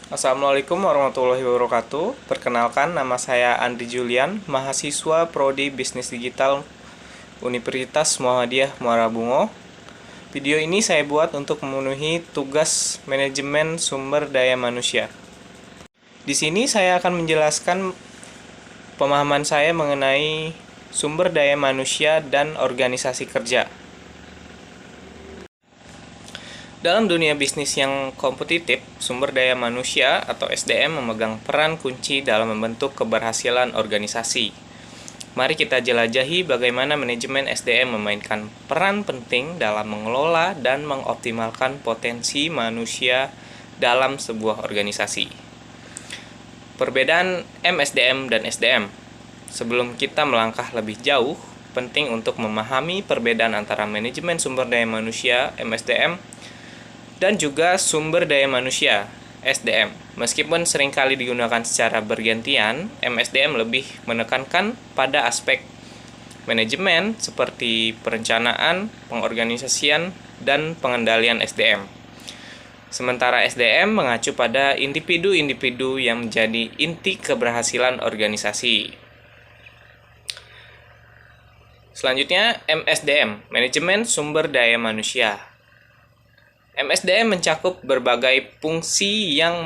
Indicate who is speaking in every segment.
Speaker 1: Assalamualaikum warahmatullahi wabarakatuh. Perkenalkan, nama saya Andri Julian, mahasiswa Prodi Bisnis Digital Universitas Muhammadiyah Muara Bungo. Video ini saya buat untuk memenuhi tugas manajemen sumber daya manusia. Di sini saya akan menjelaskan pemahaman saya mengenai sumber daya manusia dan organisasi kerja. Dalam dunia bisnis yang kompetitif, sumber daya manusia atau SDM memegang peran kunci dalam membentuk keberhasilan organisasi. Mari kita jelajahi bagaimana manajemen SDM memainkan peran penting dalam mengelola dan mengoptimalkan potensi manusia dalam sebuah organisasi. Perbedaan MSDM dan SDM. Sebelum kita melangkah lebih jauh, penting untuk memahami perbedaan antara manajemen sumber daya manusia MSDM dan juga sumber daya manusia SDM. Meskipun seringkali digunakan secara bergantian, MSDM lebih menekankan pada aspek manajemen seperti perencanaan, pengorganisasian, dan pengendalian SDM. Sementara SDM mengacu pada individu-individu yang menjadi inti keberhasilan organisasi. Selanjutnya, MSDM, Manajemen Sumber Daya Manusia. MSDM mencakup berbagai fungsi yang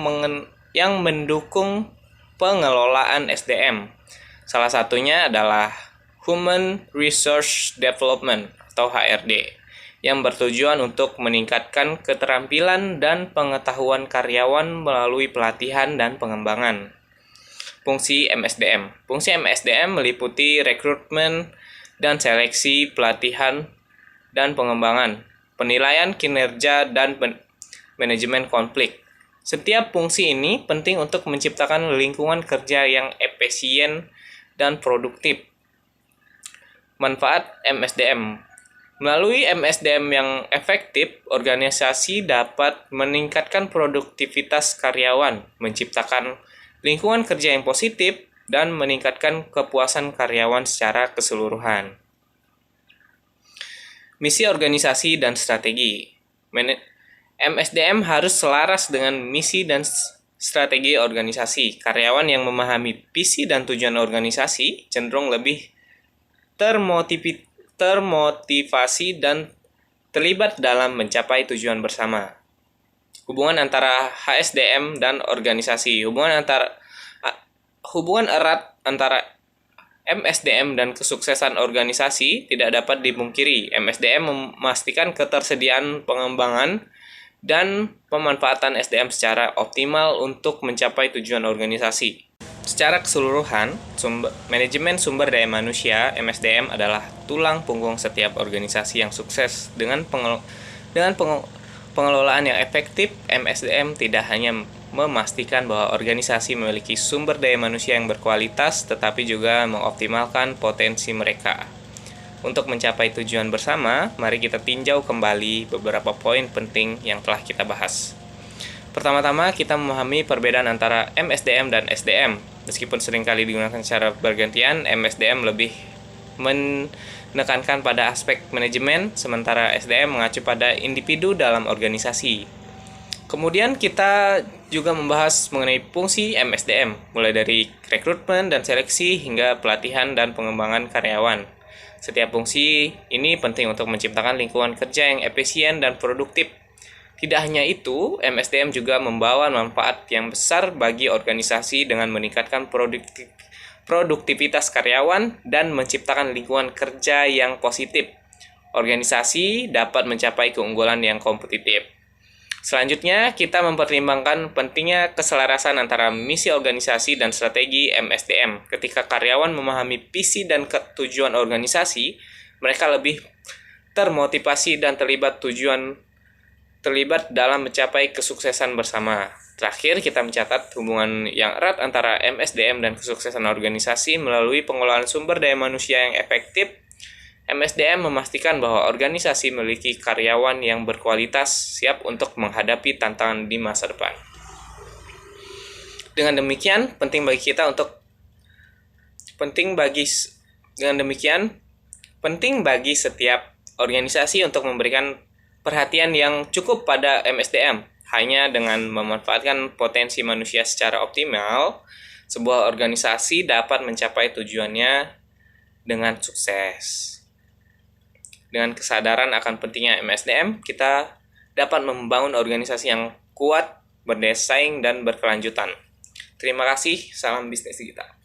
Speaker 1: mendukung pengelolaan SDM. Salah satunya adalah Human Resource Development atau HRD, yang bertujuan untuk meningkatkan keterampilan dan pengetahuan karyawan melalui pelatihan dan pengembangan. Fungsi MSDM. Fungsi MSDM meliputi rekrutmen dan seleksi, pelatihan, dan pengembangan, penilaian kinerja, dan manajemen konflik. Setiap fungsi ini penting untuk menciptakan lingkungan kerja yang efisien dan produktif. Manfaat MSDM. Melalui MSDM yang efektif, organisasi dapat meningkatkan produktivitas karyawan, menciptakan lingkungan kerja yang positif, dan meningkatkan kepuasan karyawan secara keseluruhan. Misi organisasi dan strategi. MSDM harus selaras dengan misi dan strategi organisasi. Karyawan yang memahami visi dan tujuan organisasi cenderung lebih termotivasi dan terlibat dalam mencapai tujuan bersama. Hubungan antara HSDM dan organisasi. Hubungan erat antara MSDM dan kesuksesan organisasi tidak dapat dipungkiri. MSDM memastikan ketersediaan pengembangan dan pemanfaatan SDM secara optimal untuk mencapai tujuan organisasi. Secara keseluruhan, manajemen sumber daya manusia (MSDM) adalah tulang punggung setiap organisasi yang sukses. Dengan pengelolaan yang efektif, MSDM tidak hanya memastikan bahwa organisasi memiliki sumber daya manusia yang berkualitas, tetapi juga mengoptimalkan potensi mereka. Untuk mencapai tujuan bersama, mari kita tinjau kembali beberapa poin penting yang telah kita bahas. Pertama-tama, kita memahami perbedaan antara MSDM dan SDM. Meskipun seringkali digunakan secara bergantian, MSDM lebih menekankan pada aspek manajemen, sementara SDM mengacu pada individu dalam organisasi. Kemudian kita juga membahas mengenai fungsi MSDM, mulai dari rekrutmen dan seleksi hingga pelatihan dan pengembangan karyawan. Setiap fungsi ini penting untuk menciptakan lingkungan kerja yang efisien dan produktif. Tidak hanya itu, MSDM juga membawa manfaat yang besar bagi organisasi dengan meningkatkan produktivitas karyawan dan menciptakan lingkungan kerja yang positif. Organisasi dapat mencapai keunggulan yang kompetitif. Selanjutnya, kita mempertimbangkan pentingnya keselarasan antara misi organisasi dan strategi MSDM. Ketika karyawan memahami visi dan tujuan organisasi, mereka lebih termotivasi dan terlibat dalam mencapai kesuksesan bersama. Terakhir, kita mencatat hubungan yang erat antara MSDM dan kesuksesan organisasi melalui pengelolaan sumber daya manusia yang efektif. MSDM memastikan bahwa organisasi memiliki karyawan yang berkualitas, siap untuk menghadapi tantangan di masa depan. Dengan demikian, penting bagi setiap organisasi untuk memberikan perhatian yang cukup pada MSDM. Hanya dengan memanfaatkan potensi manusia secara optimal, sebuah organisasi dapat mencapai tujuannya dengan sukses. Dengan kesadaran akan pentingnya MSDM, kita dapat membangun organisasi yang kuat, berdaya saing, dan berkelanjutan. Terima kasih, salam bisnis kita.